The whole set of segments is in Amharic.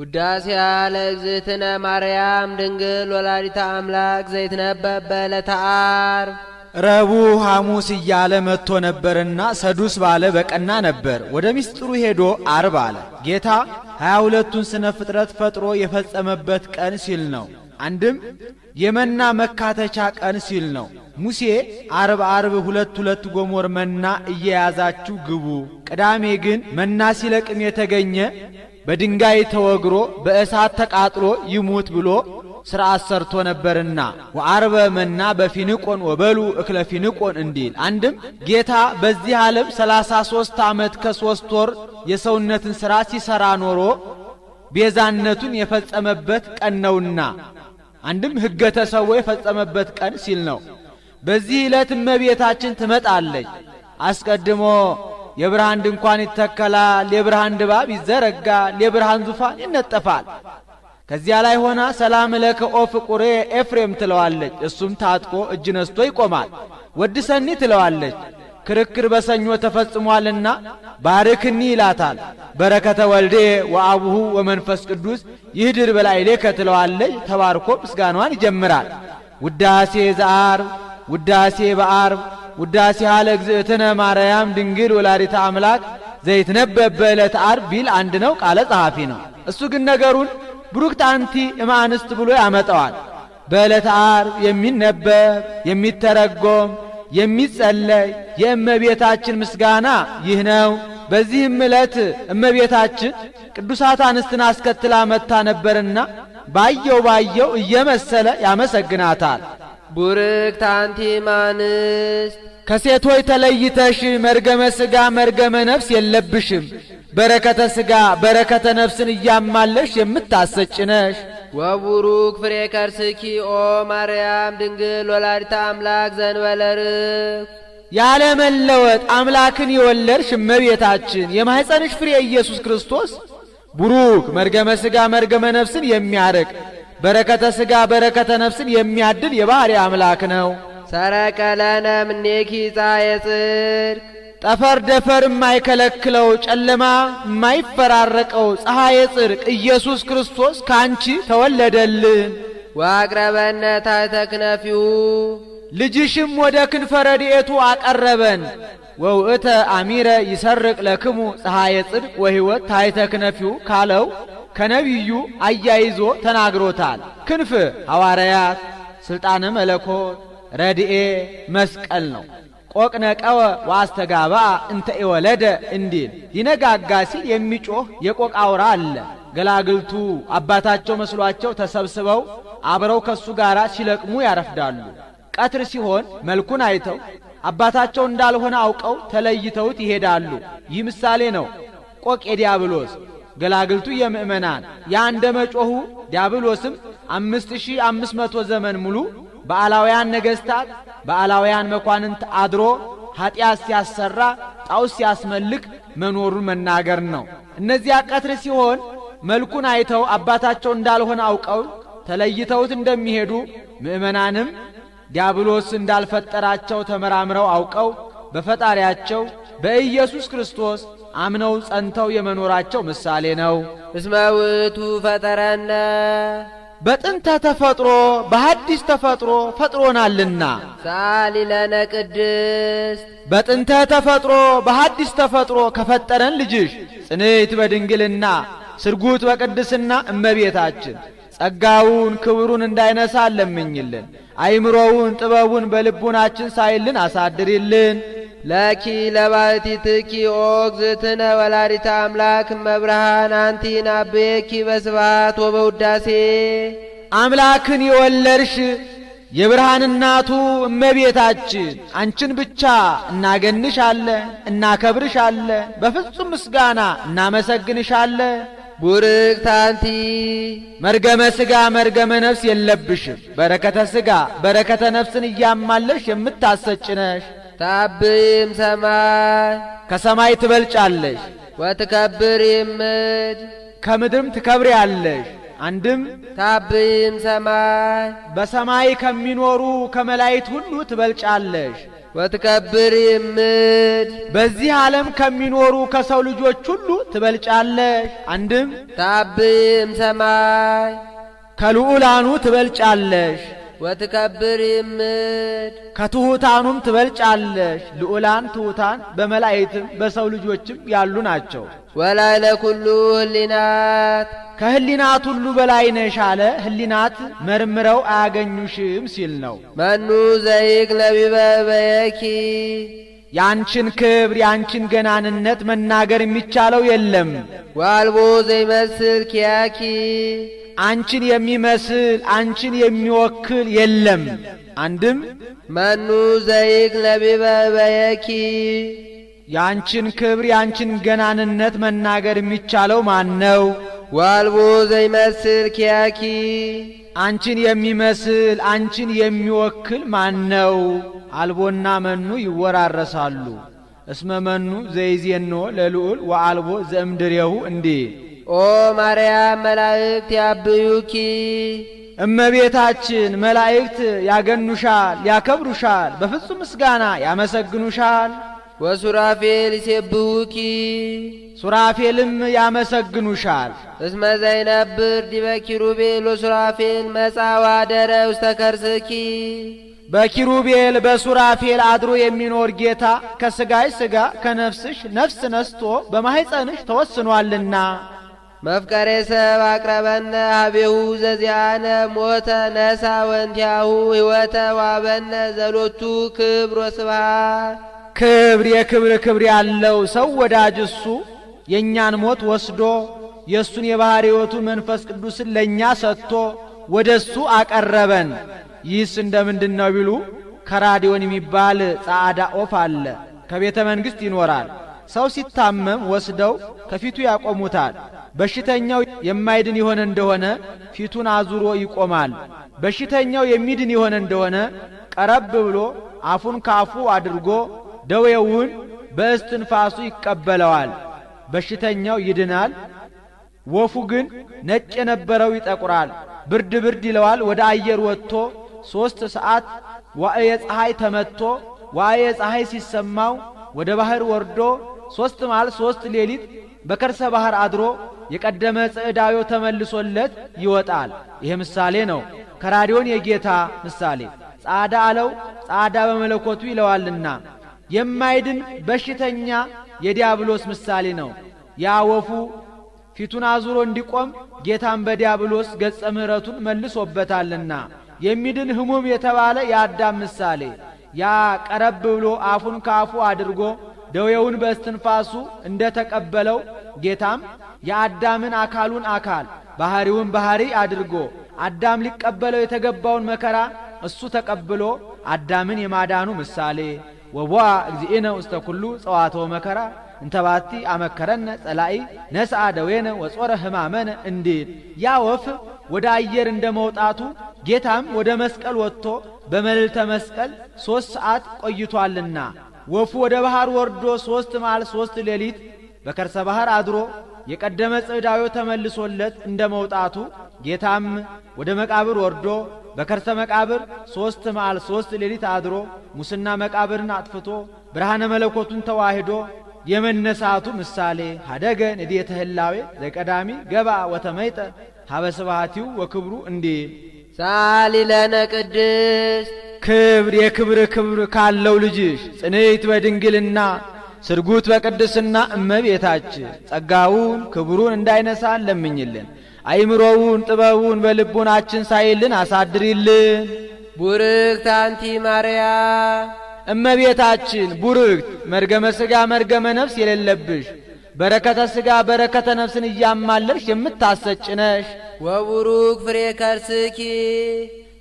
ውዳሴያ ለእግዝእትነ ማርያም ድንግል ወላዲተ አምላክ ዘይትነበብ በዕለተ ዓርብ። ረቡዕ ሐሙስ እያለ መጥቶ ነበርና ሰዱስ ባለ በቀና ነበር። ወደ ሚስጥሩ ሄዶ ዓርብ አለ። ጌታ 22ቱን ስነ ፍጥረት ፈጥሮ የፈጸመበት ቀን ሲል ነው። አንድም የመና መካተቻ ቀን ሲል ነው። ሙሴ ዓርብ ሁለት ጎሞር መና እየያዛችሁ ግቡ፣ ቅዳሜ ግን መና ሲለቅም የተገኘ በድንጋይ ተወግሮ በእሳት ተቃጥሎ ይሙት ብሎ ሥርዓት ሰርቶ ነበርና ወዓርበ መና በፊንቆን ወበሉ እክለ ፊንቆን እንዲል። አንድም ጌታ በዚህ ዓለም 33 ዓመት ከ3 ወር የሰውነትን ሥራ ሲሰራ ኖሮ ቤዛነቱን የፈጸመበት ቀን ነውና፣ አንድም ሕገ ተሰዎ የፈጸመበት ቀን ሲል ነው። በዚህ ዕለት እመቤታችን ትመጣለች። አስቀድሞ የብርሃን ድንኳን ይተከላል፣ የብርሃን ድባብ ይዘረጋል፣ የብርሃን ዙፋን ይነጠፋል። ከዚያ ላይ ሆና ሰላም ለከ ኦ ፍቁሬ ኤፍሬም ትለዋለች። እሱም ታጥቆ እጅ ነስቶ ይቆማል። ወድሰኒ ትለዋለች። ክርክር በሰኞ ተፈጽሟልና ባርክኒ ይላታል። በረከተ ወልዴ ወአቡሁ ወመንፈስ ቅዱስ ይህድር በላዕሌከ ትለዋለች። ተባርኮ ምስጋናዋን ይጀምራል። ውዳሴ ዘዓርብ፣ ውዳሴ በዓርብ፣ ውዳሴ ለእግዝእትነ ማርያም ድንግል ወላዲተ አምላክ ዘይትነበብ በዕለተ ዓርብ ቢል አንድ ነው፣ ቃለ ጸሐፊ ነው። እሱ ግን ነገሩን ብሩክት አንቲ እምአንስት ብሎ ያመጣዋል። በዕለተ ዓርብ የሚነበብ የሚተረጎም የሚጸለይ የእመቤታችን ምስጋና ይህ ነው። በዚህም ዕለት እመቤታችን ቅዱሳት አንስትን አስከትላ መጥታ ነበርና ባየው እየመሰለ ያመሰግናታል። ቡርክት አንቲ እምአንስት ከሴቶች ተለይተሽ መርገመ ሥጋ መርገመ ነፍስ የለብሽም። በረከተ ሥጋ በረከተ ነፍስን እያማለሽ የምታሰጭነሽ። ወቡሩክ ፍሬ ከርስኪ ኦ ማርያም ድንግል ወላዲተ አምላክ ዘእንበለ ርግብ ያለ መለወጥ አምላክን የወለድሽ እመቤታችን የማኅፀንሽ ፍሬ ኢየሱስ ክርስቶስ ቡሩክ መርገመ ሥጋ መርገመ ነፍስን የሚያርቅ በረከተ ሥጋ በረከተ ነፍስን የሚያድል የባሕርይ አምላክ ነው። ሰረቀ ለነ እምኔኪ ፀሐየ ጽድቅ ጠፈር ደፈር የማይከለክለው ጨለማ የማይፈራረቀው ፀሐየ ጽድቅ ኢየሱስ ክርስቶስ ካንቺ ተወለደልን። ወአቅረበነ ታሕተ ክነፊሁ ልጅሽም ወደ ክንፈ ረድኤቱ አቀረበን። ወውእተ አሚረ ይሰርቅ ለክሙ ፀሐየ ጽድቅ ወሕይወት ታሕተ ክነፊሁ ካለው ከነቢዩ አያይዞ ተናግሮታል። ክንፍ ሐዋርያት፣ ሥልጣነ መለኮት፣ ረድኤ መስቀል ነው። ቆቅነቀወ ወአስተጋባ እንተ ኢወለደ እንዲል ይነጋጋ ሲል የሚጮህ የቆቅ አውራ አለ። ገላግልቱ አባታቸው መስሏቸው ተሰብስበው አብረው ከሱ ጋር ሲለቅሙ ያረፍዳሉ። ቀትር ሲሆን መልኩን አይተው አባታቸው እንዳልሆነ አውቀው ተለይተውት ይሄዳሉ። ይህ ምሳሌ ነው። ቆቅ የዲያብሎስ ገላግልቱ የምእመናን ያንደ መጮሁ ዲያብሎስም 5500 ዘመን ሙሉ በአላውያን ነገሥታት በአላውያን መኳንንት አድሮ ኀጢአት ሲያሰራ ጣዖት ሲያስመልክ መኖሩን መናገር ነው። እነዚያ ቀትር ሲሆን መልኩን አይተው አባታቸው እንዳልሆነ አውቀው ተለይተውት እንደሚሄዱ ምእመናንም ዲያብሎስ እንዳልፈጠራቸው ተመራምረው አውቀው በፈጣሪያቸው በኢየሱስ ክርስቶስ አምነው ጸንተው የመኖራቸው ምሳሌ ነው። እስመ ውእቱ ፈጠረነ በጥንተ ተፈጥሮ በሐዲስ ተፈጥሮ ፈጥሮናልና። ሳሊ ለነ ቅድስት በጥንተ ተፈጥሮ በሐዲስ ተፈጥሮ ከፈጠረን ልጅሽ ጽንዕት በድንግልና ስርጉት በቅድስና እመቤታችን ጸጋውን ክብሩን እንዳይነሳ ለምኝልን። አይምሮውን ጥበቡን በልቡናችን ሳይልን አሳድሪልን። ለኪ ለባሕቲትኪ ኦ እግዝእትነ ወላዲተ አምላክ እመብርሃን አንቲን አቤኪ በስብሐት ወበውዳሴ አምላክን የወለድሽ የብርሃን እናቱ እመቤታችን አንቺን ብቻ እናገንሻለን፣ እናከብርሻለን፣ በፍጹም ምስጋና እናመሰግንሻለን። ቡርክት አንቲ መርገመ ሥጋ መርገመ ነፍስ የለብሽም። በረከተ ሥጋ በረከተ ነፍስን እያማለሽ የምታሰጭነሽ። ታብይም ሰማይ ከሰማይ ትበልጫለሽ። ወትከብሪም ምድር ከምድርም ትከብሪያለሽ። አንድም ታብይም ሰማይ በሰማይ ከሚኖሩ ከመላእክት ሁሉ ትበልጫለሽ። ወትከብር ይምድ በዚህ ዓለም ከሚኖሩ ከሰው ልጆች ሁሉ ትበልጫለሽ። አንድም ታብይም ሰማይ ከልዑላኑ ትበልጫለሽ። ወትከብር ይምድ ከትሑታኑም ትበልጫለሽ። ልዑላን ትሑታን በመላእክትም በሰው ልጆችም ያሉ ናቸው። ወላዕለ ኩሉ ህሊናት ከህሊናት ሁሉ በላይ ነሽ አለ። ህሊናት መርምረው አያገኙሽም ሲል ነው። መኑ ዘይክል ቢበበየኪ ያንቺን ክብር ያንቺን ገናንነት መናገር የሚቻለው የለም። ዋልቦ ዘይመስል ኪያኪ አንቺን የሚመስል አንቺን የሚወክል የለም። አንድም መኑ ዘይክል ቢበበየኪ ያንቺን ክብር ያንቺን ገናንነት መናገር የሚቻለው ማን ነው? ዋልቦ ዘይመስል ኪያኪ አንቺን የሚመስል አንቺን የሚወክል ማን ነው? አልቦና መኑ ይወራረሳሉ። እስመ መኑ ዘይዜኖ ለልዑል ወአልቦ ዘእምድሬሁ እንዲህ ኦ ማርያም መላእክት ያብዩኪ እመቤታችን መላእክት ያገኑሻል፣ ያከብሩሻል፣ በፍጹም ምስጋና ያመሰግኑሻል። ወሱራፌል ይሴብሑኪ ሱራፌልም ያመሰግኑሻል። እስመ ዘይነብር ዲበ ኪሩቤል ወሱራፌል መጻ ወአደረ ውስተ ከርስኪ በኪሩቤል በሱራፌል አድሮ የሚኖር ጌታ ከስጋሽ ስጋ ከነፍስሽ ነፍስ ነስቶ በማህፀንሽ ተወስኗልና መፍቀሬ ሰብ አቅረበነ ሀቤሁ ዘዚአነ ሞተ ነሳ ወንቲያሁ ሕይወተ ዋበነ ዘሎቱ ክብር ወስብሐት ክብር የክብር ክብር ያለው ሰው ወዳጅ እሱ የእኛን ሞት ወስዶ የእሱን የባሕርይ ሕይወቱን መንፈስ ቅዱስን ለእኛ ሰጥቶ ወደ እሱ አቀረበን። ይህስ እንደምንድን ነው ቢሉ ከራዲዮን የሚባል ጻዕዳ ኦፍ አለ። ከቤተ መንግሥት ይኖራል። ሰው ሲታመም ወስደው ከፊቱ ያቆሙታል። በሽተኛው የማይድን የሆነ እንደሆነ ፊቱን አዙሮ ይቆማል። በሽተኛው የሚድን የሆነ እንደሆነ ቀረብ ብሎ አፉን ካፉ አድርጎ ደዌውን በእስትንፋሱ ይቀበለዋል። በሽተኛው ይድናል። ወፉ ግን ነጭ የነበረው ይጠቁራል፣ ብርድ ብርድ ይለዋል። ወደ አየር ወጥቶ 3 ሰዓት ዋዕየ ፀሐይ ተመትቶ ዋዕየ ፀሐይ ሲሰማው ወደ ባህር ወርዶ 3 መዓልት 3 ሌሊት በከርሰ ባህር አድሮ የቀደመ ጽዕዳዮ ተመልሶለት ይወጣል። ይሄ ምሳሌ ነው። ከራዲዮን የጌታ ምሳሌ ጻዕዳ አለው። ጻዕዳ በመለኮቱ ይለዋልና የማይድን በሽተኛ የዲያብሎስ ምሳሌ ነው። ያ ወፉ ፊቱን አዙሮ እንዲቆም ጌታን በዲያብሎስ ገጸ ምሕረቱን መልሶበታልና የሚድን ህሙም የተባለ የአዳም ምሳሌ ያ ቀረብ ብሎ አፉን ካፉ አድርጎ ደዌውን በእስትንፋሱ እንደተቀበለው ጌታም የአዳምን አካሉን አካል ባህሪውን ባህሪ አድርጎ አዳም ሊቀበለው የተገባውን መከራ እሱ ተቀብሎ አዳምን የማዳኑ ምሳሌ ወቦአ እግዚእነ ውስተ ኩሉ ጸዋትወ መከራ እንተባቲ አመከረነ ጸላኢ ነስአ ደዌነ ወጾረ ህማመነ እንዲል ያ ወፍ ወደ አየር እንደመውጣቱ ጌታም ወደ መስቀል ወጥቶ በመልዕልተ መስቀል 3 ሰዓት ቆይቷልና ወፉ ወደ ባህር ወርዶ 3 መዓልት 3 ሌሊት በከርሰ ባህር አድሮ የቀደመ ጽዕዳዮ ተመልሶለት እንደመውጣቱ ጌታም ወደ መቃብር ወርዶ በከርሰ መቃብር 3 መዓልት 3 ሌሊት አድሮ ሙስና መቃብርን አጥፍቶ ብርሃነ መለኮቱን ተዋህዶ የመነሳቱ ምሳሌ ሀደገ ንዴተ ህላዌ ዘቀዳሚ ገባ ወተመይጠ ሀበ ስብሐቲው ወክብሩ እንዲል ሳሊ ለነ ቅድስት ክብር የክብር ክብር ካለው ልጅሽ ጽንዕት በድንግልና ስርጉት በቅድስና እመቤታችን ጸጋውን ክብሩን እንዳይነሳን ለምኝልን። አይምሮውን ጥበቡን በልቡናችን ሳይልን አሳድሪልን። ቡርክት አንቲ ማርያም እመቤታችን ቡርክት መርገመ ሥጋ መርገመ ነፍስ የሌለብሽ በረከተ ሥጋ በረከተ ነፍስን እያማለልሽ የምታሰጭነሽ ወቡሩክ ፍሬ ከርስኪ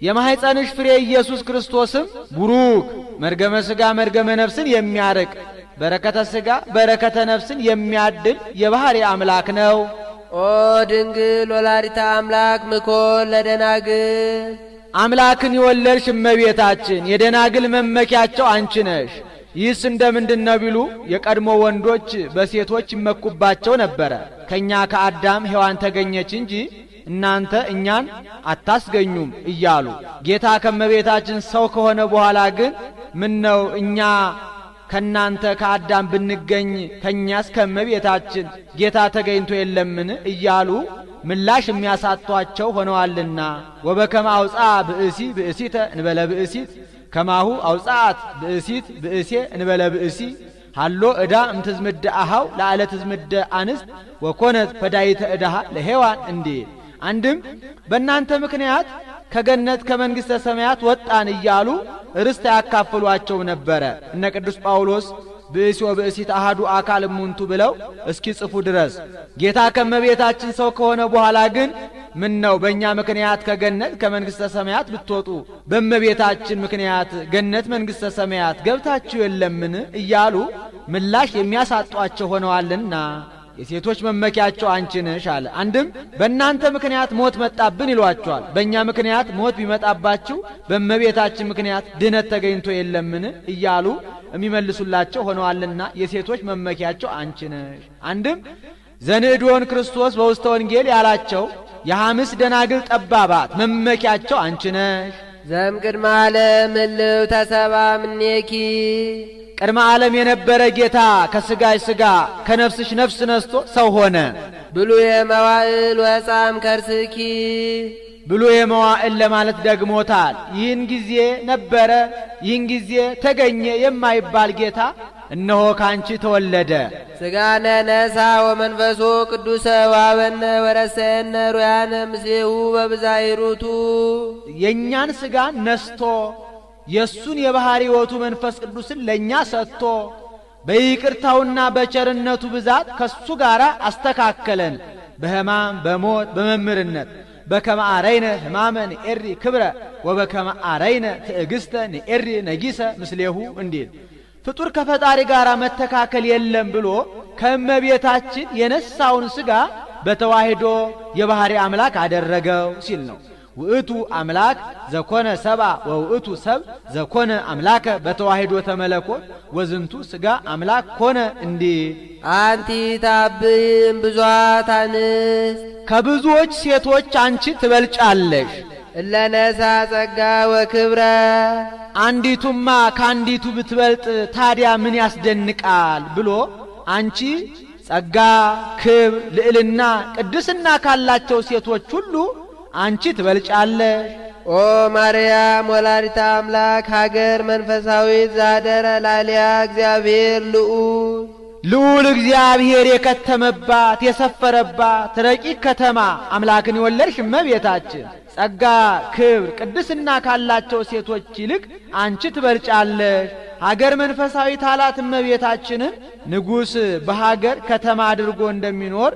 የማህፀንሽ ፍሬ ኢየሱስ ክርስቶስም ቡሩክ መርገመ ሥጋ መርገመ ነፍስን የሚያርቅ በረከተ ሥጋ በረከተ ነፍስን የሚያድል የባሕርይ አምላክ ነው። ኦ ድንግል ወላዲተ አምላክ ምኮን ለደናግል አምላክን የወለድሽ እመቤታችን የደናግል መመኪያቸው አንቺ ነሽ። ይህስ እንደምንድን ነው ቢሉ የቀድሞ ወንዶች በሴቶች ይመኩባቸው ነበረ። ከኛ ከአዳም ሔዋን ተገኘች እንጂ እናንተ እኛን አታስገኙም እያሉ ጌታ ከመቤታችን ሰው ከሆነ በኋላ ግን ምን ነው እኛ ከናንተ ከአዳም ብንገኝ ከኛስ ከመቤታችን ጌታ ተገኝቶ የለምን እያሉ ምላሽ የሚያሳጧቸው ሆነዋልና ወበከመ አውጻ ብእሲ ብእሲተ እንበለ ብእሲት ከማሁ አውጻት ብእሲት ብእሴ እንበለ ብእሲ ሃሎ ዕዳ እምትዝምደ አሃው ለዓለ ትዝምደ አንስት ወኮነት ፈዳይተ ዕዳሃ ለሔዋን እንዲል አንድም በእናንተ ምክንያት ከገነት ከመንግሥተ ሰማያት ወጣን እያሉ ርስት ያካፍሏቸው ነበረ። እነ ቅዱስ ጳውሎስ ብእሲ ወብእሲት አሃዱ አካል እሙንቱ ብለው እስኪ ጽፉ ድረስ ጌታ ከመቤታችን ሰው ከሆነ በኋላ ግን ምን ነው በእኛ ምክንያት ከገነት ከመንግሥተ ሰማያት ብትወጡ በመቤታችን ምክንያት ገነት መንግሥተ ሰማያት ገብታችሁ የለምን እያሉ ምላሽ የሚያሳጧቸው ሆነዋልና የሴቶች መመኪያቸው አንቺ ነሽ አለ። አንድም በእናንተ ምክንያት ሞት መጣብን ይሏቸዋል። በእኛ ምክንያት ሞት ቢመጣባችሁ በመቤታችን ምክንያት ድነት ተገኝቶ የለምን እያሉ የሚመልሱላቸው ሆነዋልና የሴቶች መመኪያቸው አንቺ ነሽ። አንድም ዘንዕድዎን ክርስቶስ በውስተ ወንጌል ያላቸው የሐምስ ደናግል ጠባባት መመኪያቸው አንቺ ነሽ። ዘእምቅድመ ዓለም እልው ተሰባ እምኔኪ ቅድመ ዓለም የነበረ ጌታ ከሥጋሽ ሥጋ ከነፍስሽ ነፍስ ነስቶ ሰው ሆነ። ብሉየ መዋዕል ወጻም ከርስኪ ብሉየ መዋዕል ለማለት ደግሞታል። ይህን ጊዜ ነበረ ይህን ጊዜ ተገኘ የማይባል ጌታ እነሆ ካንቺ ተወለደ። ሥጋነ ነሣ ወመንፈሶ ቅዱሰ ዋበነ ወረሰየነ ሩያነ ምስሌሁ በብዛይሩቱ የእኛን ሥጋ ነስቶ የሱን የባህሪ ሕይወቱ መንፈስ ቅዱስን ለኛ ሰጥቶ በይቅርታውና በቸርነቱ ብዛት ከሱ ጋር አስተካከለን። በሕማም በሞት በመምህርነት በከመ አረይነ ሕማመ ንኤሪ ክብረ ወበከመ አረይነ ትዕግሥተ ንኤሪ ነጊሰ ምስሌሁ እንዲል ፍጡር ከፈጣሪ ጋር መተካከል የለም ብሎ ከእመቤታችን የነሳውን ሥጋ በተዋሂዶ የባህሪ አምላክ አደረገው ሲል ነው። ውእቱ አምላክ ዘኮነ ሰባ ወውእቱ ሰብ ዘኮነ አምላከ በተዋሂዶ ተመለኮት ወዝንቱ ሥጋ አምላክ ኮነ እንዲል አንቲ ታብይም ብዙኃት አንስት ከብዙዎች ሴቶች አንቺ ትበልጫለሽ። እለነሣ ጸጋ ወክብረ አንዲቱማ ከአንዲቱ ብትበልጥ ታዲያ ምን ያስደንቃል ብሎ አንቺ ጸጋ ክብር ልዕልና ቅድስና ካላቸው ሴቶች ሁሉ አንቺ ትበልጫለሽ። ኦ ማርያም ወላዲተ አምላክ ሀገር መንፈሳዊት ዛደረ ላሊያ እግዚአብሔር ልዑል እግዚአብሔር የከተመባት የሰፈረባት ረቂቅ ከተማ አምላክን የወለድሽ እመቤታችን ጸጋ ክብር ቅድስና ካላቸው ሴቶች ይልቅ አንቺ ትበልጫለሽ። ሀገር መንፈሳዊት አላት እመቤታችንን ንጉሥ በሀገር ከተማ አድርጎ እንደሚኖር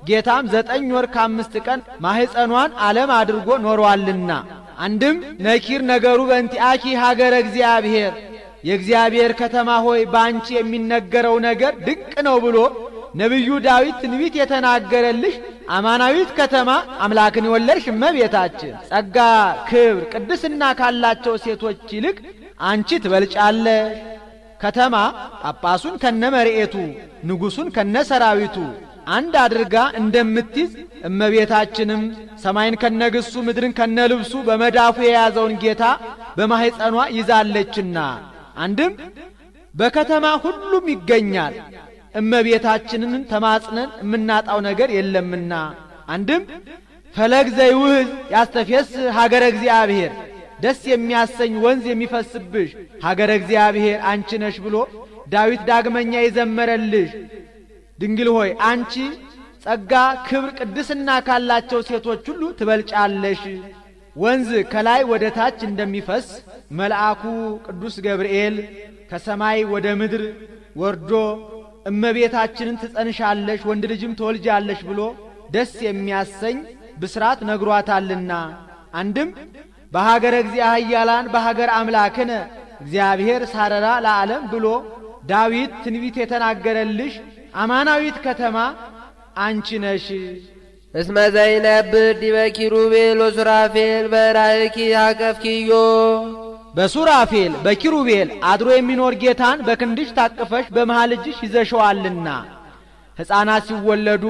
ጌታም 9 ወር ከ5 ቀን ማህፀኗን ዓለም አድርጎ ኖሯልና አንድም ነኪር ነገሩ በእንቲአኪ ሀገረ እግዚአብሔር የእግዚአብሔር ከተማ ሆይ ባንቺ የሚነገረው ነገር ድንቅ ነው ብሎ ነቢዩ ዳዊት ትንቢት የተናገረልሽ አማናዊት ከተማ አምላክን የወለድሽ እመቤታችን ጸጋ ክብር ቅድስና ካላቸው ሴቶች ይልቅ አንቺ ትበልጫለሽ። ከተማ ጳጳሱን ከነመርኤቱ ንጉሡን ከነሰራዊቱ አንድ አድርጋ እንደምትይዝ እመቤታችንም ሰማይን ከነግሱ ምድርን ከነልብሱ በመዳፉ የያዘውን ጌታ በማህፀኗ ይዛለችና አንድም በከተማ ሁሉም ይገኛል እመቤታችንን ተማጽነን የምናጣው ነገር የለምና አንድም ፈለግ ዘይውህዝ ያስተፌስ ሀገረ እግዚአብሔር ደስ የሚያሰኝ ወንዝ የሚፈስብሽ ሀገረ እግዚአብሔር አንቺ ነሽ ብሎ ዳዊት ዳግመኛ ይዘመረልሽ ድንግል ሆይ አንቺ ጸጋ ክብር ቅድስና ካላቸው ሴቶች ሁሉ ትበልጫለሽ። ወንዝ ከላይ ወደ ታች እንደሚፈስ መልአኩ ቅዱስ ገብርኤል ከሰማይ ወደ ምድር ወርዶ እመቤታችንን ትጸንሻለሽ ወንድ ልጅም ትወልጃለሽ ብሎ ደስ የሚያሰኝ ብስራት ነግሯታልና አንድም በሀገረ እግዚአብሔራን በሀገር አምላክነ እግዚአብሔር ሳረራ ለዓለም ብሎ ዳዊት ትንቢት የተናገረልሽ አማናዊት ከተማ አንቺ ነሽ። እስመ ዘይነብር ዲበ ኪሩቤል ወሱራፌል በራእኪ አቀፍኪዮ በሱራፌል በኪሩቤል አድሮ የሚኖር ጌታን በክንድሽ ታቅፈሽ በመሃል እጅሽ ይዘሽዋልና ሕፃናት ሲወለዱ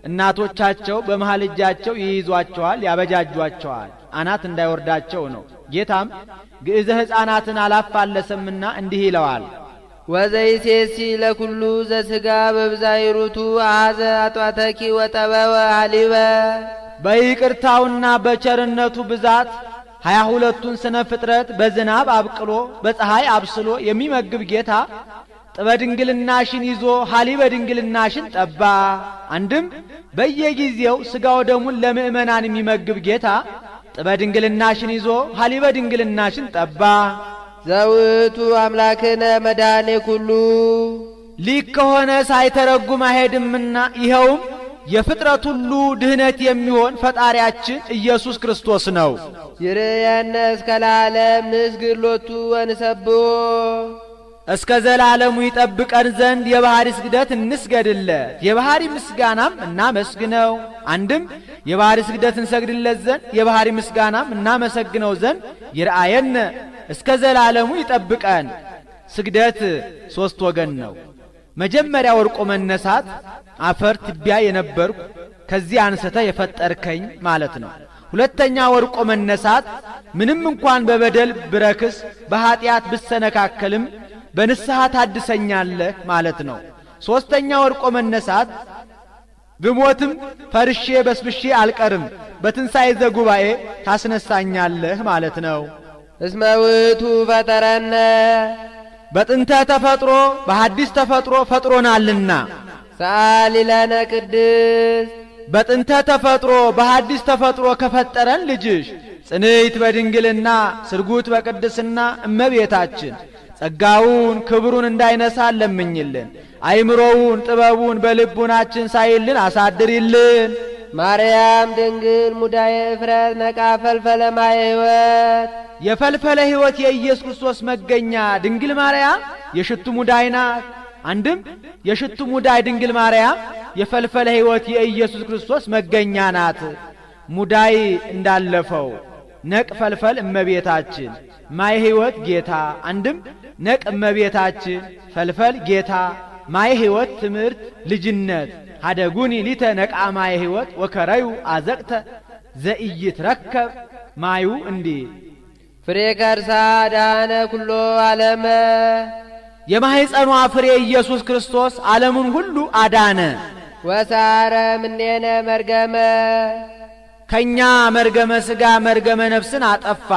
እናቶቻቸው በመሃል እጃቸው ይይዟቸዋል፣ ያበጃጇቸዋል አናት እንዳይወርዳቸው ነው። ጌታም ግዕዘ ሕፃናትን አላፋለሰምና እንዲህ ይለዋል። ወዘይሴሲ ለኩሉ ዘሥጋ በብዛይሩቱ አሐዘ አጥዋተኪ ወጠበወ ሐሊበ። በይቅርታውና በቸርነቱ ብዛት 22ቱን ስነ ፍጥረት በዝናብ አብቅሎ በፀሐይ አብስሎ የሚመግብ ጌታ ጥበድንግልናሽን ይዞ ሐሊበ ድንግልናሽን ጠባ። አንድም በየጊዜው ሥጋው ደሙን ለምእመናን የሚመግብ ጌታ ጥበድንግልናሽን ይዞ ሐሊበ ድንግልናሽን ጠባ። ዘውቱ አምላክነ መድኃኔ ኩሉ ሊክ ከሆነ ሳይተረጉም አይሄድምና ይኸውም የፍጥረት ሁሉ ድህነት የሚሆን ፈጣሪያችን ኢየሱስ ክርስቶስ ነው። ይርየነ እስከ ለዓለም ንስግድ ሎቱ ወንሰብሖ። እስከ ዘላለሙ ይጠብቀን ዘንድ የባህሪ ስግደት እንስገድለት፣ የባህሪ ምስጋናም እናመስግነው። አንድም የባህሪ ስግደት እንሰግድለት ዘንድ የባህሪ ምስጋናም እናመሰግነው ዘንድ ይርአየነ እስከ ዘላለሙ ይጠብቀን። ስግደት 3 ወገን ነው። መጀመሪያ ወርቆ መነሳት አፈር ትቢያ የነበርኩ ከዚህ አንስተ የፈጠርከኝ ማለት ነው። ሁለተኛ ወርቆ መነሳት ምንም እንኳን በበደል ብረክስ በኃጢአት ብሰነካከልም በንስሐ ታድሰኛለህ ማለት ነው። ሶስተኛ ወርቆ መነሳት ብሞትም ፈርሼ በስብሼ አልቀርም በትንሣኤ ዘጉባኤ ታስነሳኛለህ ማለት ነው። እስመ ውእቱ ፈጠረነ በጥንተ ተፈጥሮ በሐዲስ ተፈጥሮ ፈጥሮናልና። ሰአሊ ለነ ቅድስት በጥንተ ተፈጥሮ በሐዲስ ተፈጥሮ ከፈጠረን ልጅሽ ጽንዕት በድንግልና ስርጉት በቅድስና እመቤታችን ጸጋውን ክብሩን እንዳይነሳን ለምኝልን። አይምሮውን ጥበቡን በልቡናችን ሳይልን አሳድሪልን። ማርያም ድንግል ሙዳየ እፍረት ነቃ ፈልፈለ ማየ ሕይወት የፈልፈለ ሕይወት የኢየሱስ ክርስቶስ መገኛ ድንግል ማርያም የሽቱ ሙዳይ ናት። አንድም የሽቱ ሙዳይ ድንግል ማርያም የፈልፈለ ሕይወት የኢየሱስ ክርስቶስ መገኛ ናት። ሙዳይ እንዳለፈው ነቅ ፈልፈል እመቤታችን ማየ ሕይወት ጌታ። አንድም ነቅ እመቤታችን ፈልፈል ጌታ ማየ ሕይወት ትምህርት ልጅነት ሀደጉኒ ሊተ ነቃ ማየ ሕይወት ወከረዩ አዘቅተ ዘኢይትረከብ ማዩ እንዲህ ፍሬ ከርሳ ዳነ ኩሎ ዓለመ የማኅፀኗ ፍሬ ኢየሱስ ክርስቶስ ዓለሙን ሁሉ አዳነ። ወሳረ ምኔነ መርገመ ከኛ መርገመ ሥጋ መርገመ ነፍስን አጠፋ።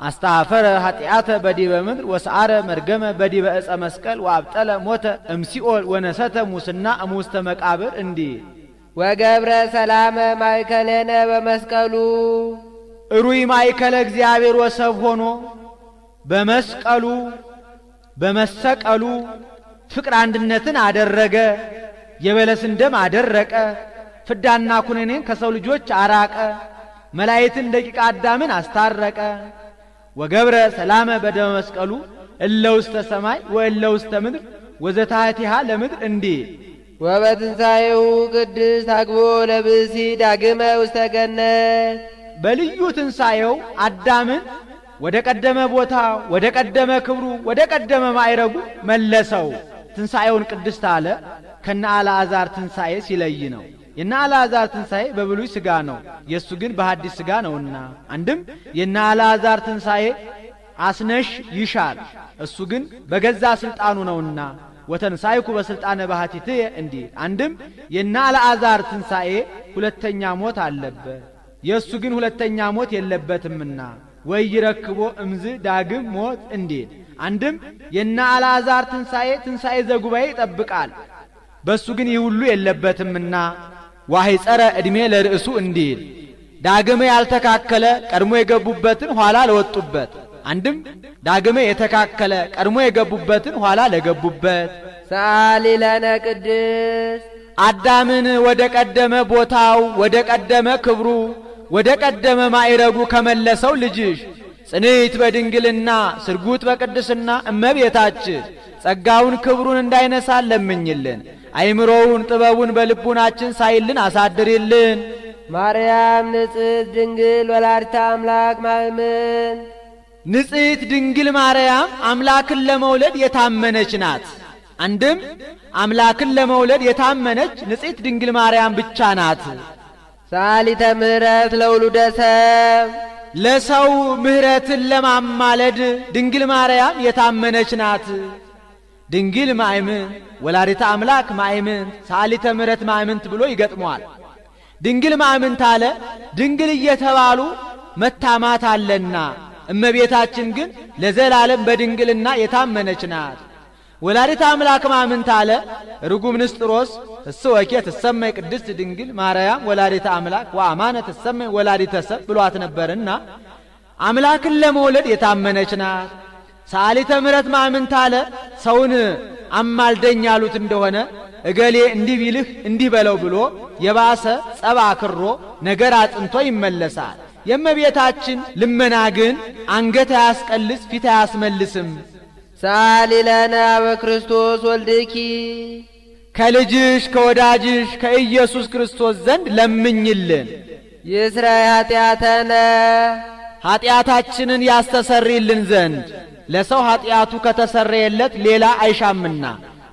አስተኀፈረ ኃጢአተ በዲበ ምድር ወሰአረ መርገመ በዲበ ዕፀ መስቀል ወአብጠለ ሞተ እምሲኦል ወነሰተ ሙስና እሙስተ መቃብር እንዲህ ወገብረ ሰላመ ማእከለነ በመስቀሉ እሩይ ማእከለ እግዚአብሔር ወሰብ ሆኖ በመስቀሉ በመሰቀሉ ፍቅር አንድነትን አደረገ። የበለስን ደም አደረቀ። ፍዳና ኩነኔን ከሰው ልጆች አራቀ። መላእክትን ደቂቀ አዳምን አስታረቀ። ወገብረ ሰላመ በደመ መስቀሉ እለ ውስተ ሰማይ ወእለ ውስተ ምድር ወዘታቲሃ ለምድር እንዲህ ወበትንሣኤሁ ቅድስት አግቦ ለብእሲ ዳግመ ውስተ ገነት በልዩ ትንሣኤው አዳምን ወደ ቀደመ ቦታ ወደ ቀደመ ክብሩ ወደ ቀደመ ማዕረጉ መለሰው። ትንሣኤውን ቅድስት አለ ከነ አልዓዛር ትንሣኤ ሲለይ ነው። የነ አልዓዛር ትንሣኤ በብሉይ ሥጋ ነው፣ የእሱ ግን በሐዲስ ሥጋ ነውና። አንድም የነ አልዓዛር ትንሣኤ አስነሽ ይሻል፣ እሱ ግን በገዛ ሥልጣኑ ነውና ወተንሣይኩ በሥልጣነ ባሕቲትየ እንዲህ። አንድም የነ አልዓዛር ትንሣኤ ሁለተኛ ሞት አለበት፣ የእሱ ግን ሁለተኛ ሞት የለበትምና ወይረክቦ እምዝ ዳግም ሞት እንዲል። አንድም የነ አልዓዛር ትንሣኤ ትንሣኤ ዘጉባኤ ይጠብቃል፣ በሱ ግን ይህ ሁሉ የለበትምና ዋሂጸረ ዕድሜ ለርእሱ እንዲል። ዳግመ ያልተካከለ ቀድሞ የገቡበትን ኋላ ለወጡበት። አንድም ዳግመ የተካከለ ቀድሞ የገቡበትን ኋላ ለገቡበት። ሰአሊ ለነ ቅድስት አዳምን ወደ ቀደመ ቦታው ወደ ቀደመ ክብሩ ወደ ቀደመ ማዕረጉ ከመለሰው ልጅሽ ጽንዕት በድንግልና ስርጉት በቅድስና እመቤታችን ጸጋውን ክብሩን እንዳይነሳን ለምኝልን። አይምሮውን ጥበቡን በልቡናችን ሳይልን አሳድሪልን። ማርያም ንጽሕት ድንግል ወላዲተ አምላክ ማእምን ንጽሕት ድንግል ማርያም አምላክን ለመውለድ የታመነች ናት። አንድም አምላክን ለመውለድ የታመነች ንጽሕት ድንግል ማርያም ብቻ ናት። ሰአሊተ ምሕረት ለውሉደ ሰብ ለሰው ምሕረትን ለማማለድ ድንግል ማርያም የታመነች ናት። ድንግል ማእምን ወላዲተ አምላክ ማእምን ሰአሊተ ምሕረት ማእምንት ብሎ ይገጥመዋል። ድንግል ማእምንት አለ ድንግል እየተባሉ መታማት አለና፣ እመቤታችን ግን ለዘላለም በድንግልና የታመነች ናት። ወላዲተ አምላክ ማእምንት አለ ርጉም ንስጥሮስ እሰወኬ ትሰመይ ቅድስት ድንግል ማርያም ወላዲተ አምላክ ወአማነ ትሰመይ ወላዲተ ሰብ ብሏት ነበርና አምላክን ለመውለድ የታመነች ናት። ሰአሊተ ምሕረት ማእምንት አለ ሰውን አማልደኝ ያሉት እንደሆነ እገሌ እንዲህ ቢልህ እንዲህ በለው ብሎ የባሰ ጸባ አክሮ ነገር አጥንቶ ይመለሳል። የእመቤታችን ልመና ግን አንገት አያስቀልስ ፊት አያስመልስም። ሰአሊ ለነ በክርስቶስ ወልድኪ ከልጅሽ ከወዳጅሽ ከኢየሱስ ክርስቶስ ዘንድ ለምኝልን። ይስረይ ኃጢአተነ ኃጢአታችንን ያስተሰርይልን ዘንድ ለሰው ኃጢአቱ ከተሰረየለት ሌላ አይሻምና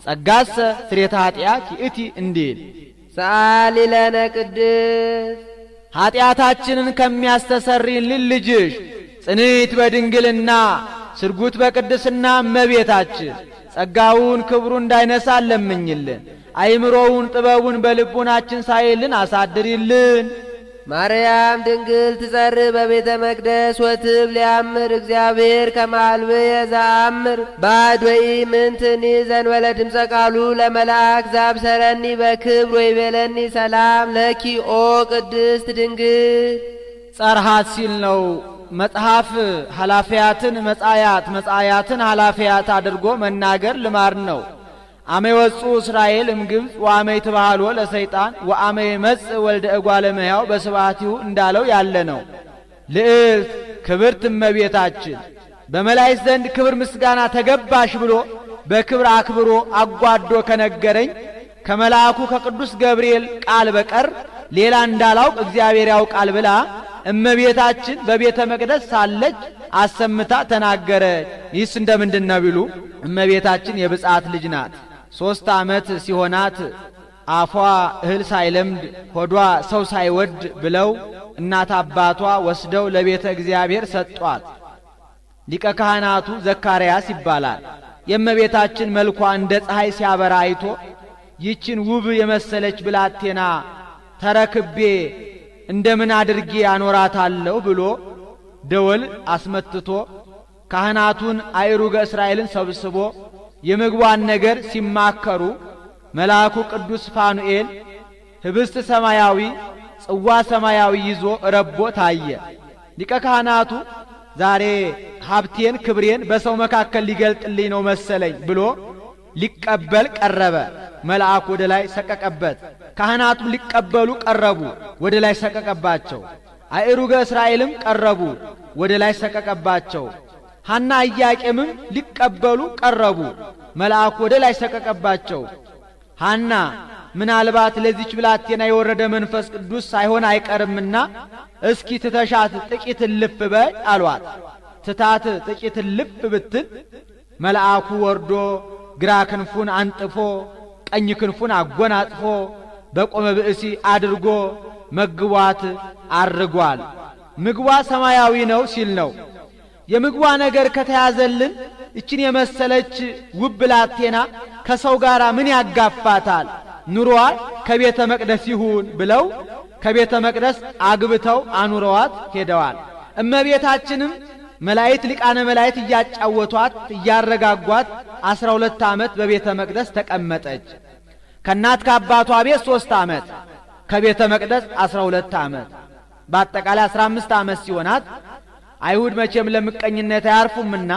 ጸጋሰ ስርየተ ኃጢአት ይእቲ እንዲል ሰአሊ ለነ ቅድስት ኃጢአታችንን ከሚያስተሰርይልን ልጅሽ ጽንዕት በድንግልና ስርጉት በቅድስና እመቤታችን ጸጋውን ክብሩ እንዳይነሳን ለምኝልን። አይምሮውን ጥበቡን በልቡናችን ሳይልን አሳድሪልን። ማርያም ድንግል ትጸርህ በቤተ መቅደስ ወትብ ሊያምር እግዚአብሔር ከማልብየ ዘአምር ባዕድ ወኢምንትኒ ዘእንበለ ድምፀ ቃሉ ለመልአክ ዘአብሰረኒ በክብር ወይቤለኒ ሰላም ለኪ ኦ ቅድስት ድንግል። ጸርሃት ሲል ነው። መጽሐፍ ኃላፊያትን መጻያት መጻያትን ኃላፊያት አድርጎ መናገር ልማድ ነው። አመ ወጹ እስራኤል እምግብፅ ወአመ ይትባሃሎ ለሰይጣን ወአመ ይመጽእ ወልደ እጓለ እመሕያው በስብሐቲሁ እንዳለው ያለ ነው። ልዕልት ክብርት እመቤታችን በመላእክት ዘንድ ክብር ምስጋና ተገባሽ ብሎ በክብር አክብሮ አጓዶ ከነገረኝ ከመልአኩ ከቅዱስ ገብርኤል ቃል በቀር ሌላ እንዳላውቅ እግዚአብሔር ያውቃል ብላ እመቤታችን በቤተ መቅደስ ሳለች አሰምታ ተናገረች። ይህስ እንደምንድነው ቢሉ እመቤታችን የብጻት ልጅ ናት። 3 ዓመት ሲሆናት አፏ እህል ሳይለምድ ሆዷ ሰው ሳይወድ ብለው እናት አባቷ ወስደው ለቤተ እግዚአብሔር ሰጧት። ሊቀ ካህናቱ ዘካርያስ ይባላል። የእመቤታችን መልኳ እንደ ፀሐይ ሲያበራ አይቶ ይችን ውብ የመሰለች ብላቴና ተረክቤ እንደምን አድርጌ አኖራታለሁ ብሎ ደወል አስመትቶ ካህናቱን አይሩገ እስራኤልን ሰብስቦ የምግቧን ነገር ሲማከሩ መልአኩ ቅዱስ ፋኑኤል ህብስት ሰማያዊ ጽዋ ሰማያዊ ይዞ ረቦ ታየ። ሊቀ ካህናቱ ዛሬ ሀብቴን ክብሬን በሰው መካከል ሊገልጥልኝ ነው መሰለኝ ብሎ ሊቀበል ቀረበ። መልአኩ ወደ ላይ ሰቀቀበት። ካህናቱ ሊቀበሉ ቀረቡ፣ ወደ ላይ ሰቀቀባቸው። አይሩገ እስራኤልም ቀረቡ፣ ወደ ላይ ሰቀቀባቸው። ሐና ኢያቄምም ሊቀበሉ ቀረቡ፣ መልአኩ ወደ ላይ ሰቀቀባቸው። ሐና ምናልባት ለዚች ብላቴና የወረደ መንፈስ ቅዱስ ሳይሆን አይቀርምና እስኪ ትተሻት ጥቂት ልፍ በይ አሏት። ትታት ጥቂት ልፍ ብትል መልአኩ ወርዶ ግራ ክንፉን አንጥፎ ቀኝ ክንፉን አጎናጽፎ በቆመ ብእሲ አድርጎ መግቧት አርጓል። ምግቧ ሰማያዊ ነው ሲል ነው። የምግቧ ነገር ከተያዘልን እችን የመሰለች ውብ ብላቴና ከሰው ጋር ምን ያጋፋታል? ኑሮዋ ከቤተ መቅደስ ይሁን ብለው ከቤተ መቅደስ አግብተው አኑረዋት ሄደዋል። እመቤታችንም መላእክት ሊቃነ መላእክት እያጫወቷት እያረጋጓት 12 ዓመት በቤተ መቅደስ ተቀመጠች። ከናት ከአባቷ ቤት 3 ዓመት ከቤተ መቅደስ 12 ዓመት በአጠቃላይ 15 ዓመት ሲሆናት አይሁድ መቼም ለምቀኝነት አያርፉምና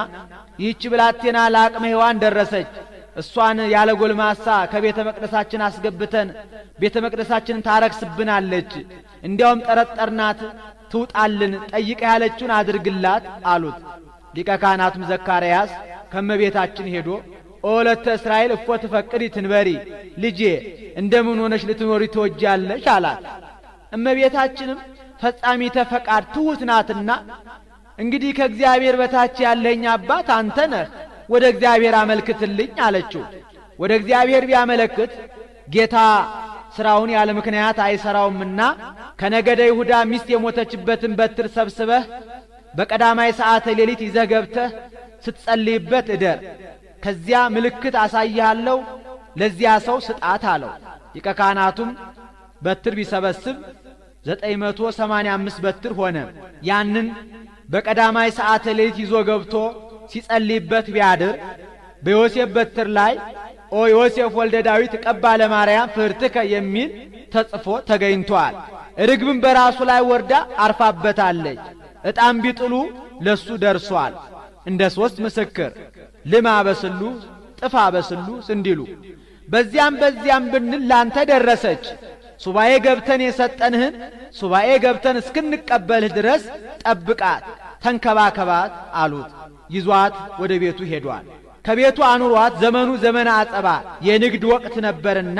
ይህች ብላቴና ለአቅመ ሔዋን ደረሰች። እሷን ያለ ጎልማሳ ከቤተ መቅደሳችን አስገብተን ቤተ መቅደሳችንን ታረክስብናለች፣ እንዲያውም ጠረጠርናት፣ ትውጣልን፣ ጠይቀ ያለችውን አድርግላት አሉት። ሊቀ ካህናቱም ዘካርያስ ከመቤታችን ሄዶ ኦለተ እስራኤል እፎ ትፈቅዲ ትንበሪ፣ ልጄ እንደምን ሆነሽ ልትኖሪ ትወጃለሽ አላት። እመቤታችንም ፈጻሚተ ፈቃድ ትሁት ናትና እንግዲህ ከእግዚአብሔር በታች ያለኝ አባት አንተ ነህ፣ ወደ እግዚአብሔር አመልክትልኝ አለችው። ወደ እግዚአብሔር ቢያመለክት ጌታ ስራውን ያለ ምክንያት አይሰራውምና ከነገደ ይሁዳ ሚስት የሞተችበትን በትር ሰብስበህ በቀዳማይ ሰዓተ ሌሊት ይዘህ ገብተህ ስትጸልይበት እደር፣ ከዚያ ምልክት አሳይሃለሁ፣ ለዚያ ሰው ስጣት አለው። ሊቀ ካህናቱም በትር ቢሰበስብ 985 በትር ሆነ። ያንን በቀዳማይ ሰዓተ ሌሊት ይዞ ገብቶ ሲጸልይበት ቢያድር በዮሴፍ በትር ላይ ኦ ዮሴፍ ወልደ ዳዊት ቀባ ለማርያም ፍርትከ የሚል ተጽፎ ተገኝቷል። ርግብም በራሱ ላይ ወርዳ አርፋበታለች። ዕጣም ቢጥሉ ለሱ ደርሷል። እንደ 3 ምስክር ልማ በስሉስ ጥፋ በስሉስ እንዲሉ በዚያም ብንል ላንተ ደረሰች። ሱባኤ ገብተን የሰጠንህን ሱባኤ ገብተን እስክንቀበልህ ድረስ ጠብቃት፣ ተንከባከባት አሉት። ይዟት ወደ ቤቱ ሄዷል። ከቤቱ አኑሯት። ዘመኑ ዘመነ አጸባ የንግድ ወቅት ነበርና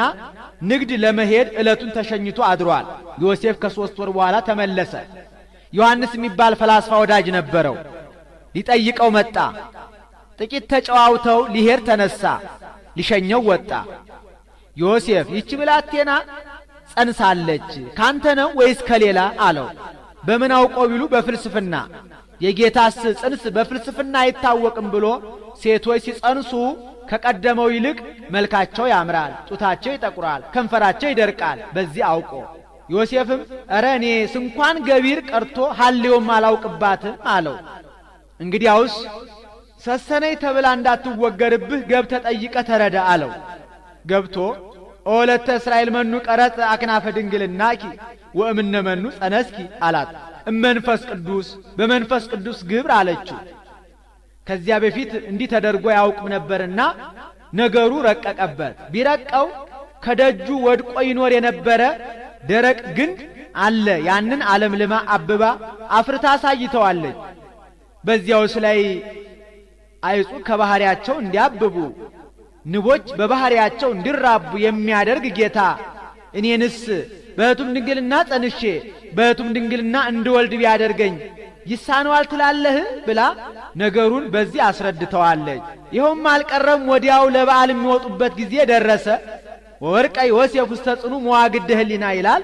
ንግድ ለመሄድ ዕለቱን ተሸኝቶ አድሯል። ዮሴፍ ከ3 ወር በኋላ ተመለሰ። ዮሐንስ የሚባል ፈላስፋ ወዳጅ ነበረው። ሊጠይቀው መጣ። ጥቂት ተጨዋውተው ሊሄድ ተነሳ። ሊሸኘው ወጣ። ዮሴፍ ይህች ብላቴና ጸንሳለች፣ ካንተ ነው ወይስ ከሌላ አለው። በምን አውቀው ቢሉ በፍልስፍና የጌታስ ጽንስ በፍልስፍና አይታወቅም ብሎ ሴቶች ሲጸንሱ ከቀደመው ይልቅ መልካቸው ያምራል፣ ጡታቸው ይጠቁራል፣ ከንፈራቸው ይደርቃል። በዚህ አውቆ ዮሴፍም እረ እኔ ስንኳን ገቢር ቀርቶ ሐሌውም አላውቅባትም አለው። እንግዲያውስ ሰሰነይ ተብላ እንዳትወገርብህ ገብተ ጠይቀ ተረዳ አለው። ገብቶ ኦለተ እስራኤል መኑ ቀረጽ አክናፈ ድንግልናኪ ወእምነ መኑ ጸነስኪ አላት። እመንፈስ ቅዱስ በመንፈስ ቅዱስ ግብር አለችው። ከዚያ በፊት እንዲህ ተደርጎ ያውቅም ነበርና ነገሩ ረቀቀበት። ቢረቀው ከደጁ ወድቆ ይኖር የነበረ ደረቅ ግንድ አለ። ያንን ዓለምልማ አብባ አፍርታ አሳይተዋለች። በዚያውስ ላይ አይጹ ከባህሪያቸው እንዲያብቡ ንቦች በባህሪያቸው እንዲራቡ የሚያደርግ ጌታ እኔንስ በሕቱም ድንግልና ጸንሼ በሕቱም ድንግልና እንድወልድ ቢያደርገኝ ይሳነዋል ትላለህ ብላ ነገሩን በዚህ አስረድተዋለች። ይኸውም አልቀረም። ወዲያው ለበዓል የሚወጡበት ጊዜ ደረሰ። ወወርቀ ዮሴፍ ውስተ ጽኑ መዋግደ ሕሊና ይላል።